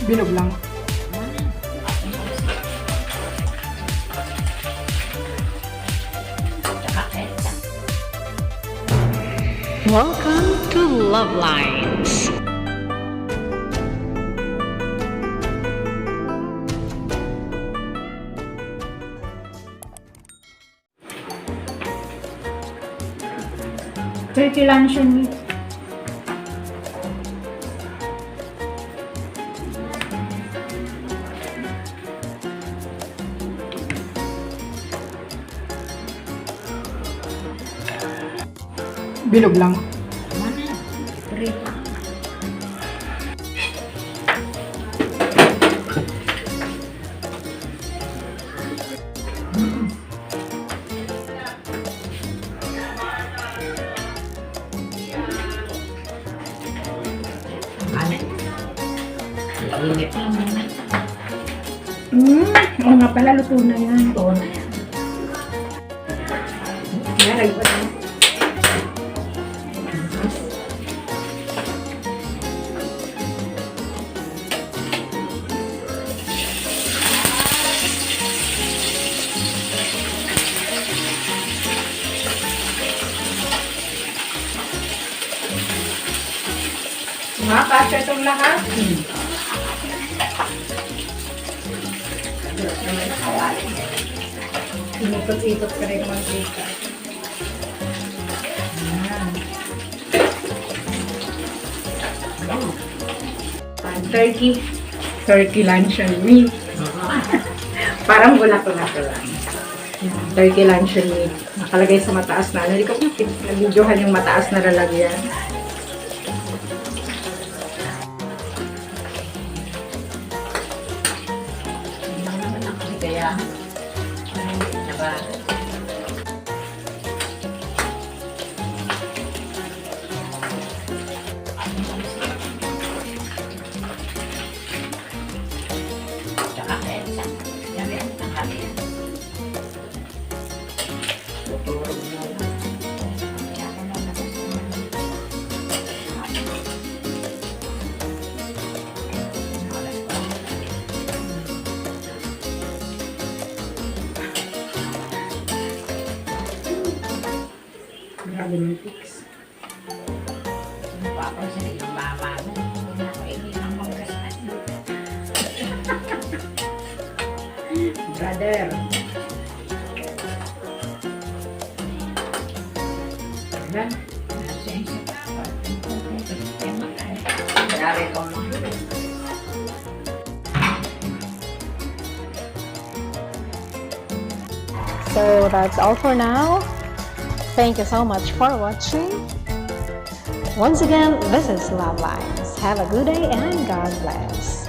Bilog lang. Welcome to LuvLiNes. Turkey luncheon meat. Bilog lang. Init lang naman. Oo nga pala, luto na yan. Ito na yan. Yaray pa na. Makakasya itong lahat. Inikot-ikot ka rin mga mantika. Turkey luncheon meat. Parang bulak-bulak lang. Turkey luncheon meat. Nakalagay sa mataas na. Hindi ko na-videohan yung mataas na lalagyan. Kaya, diba? Tsaka kaya, yan yan, tanghali yan. Tutulog mo lang. Kaya ako na labas naman. Alas pa. Grabe ng tics. Napapansin yung mama mo. Hindi na ako inilang magkasal. Brother. Ayan. Nasensya ka pa. Grabe ko mo. So that's all for now. Thank you so much for watching. Once again, this is LuvLiNes. Have a good day and God bless.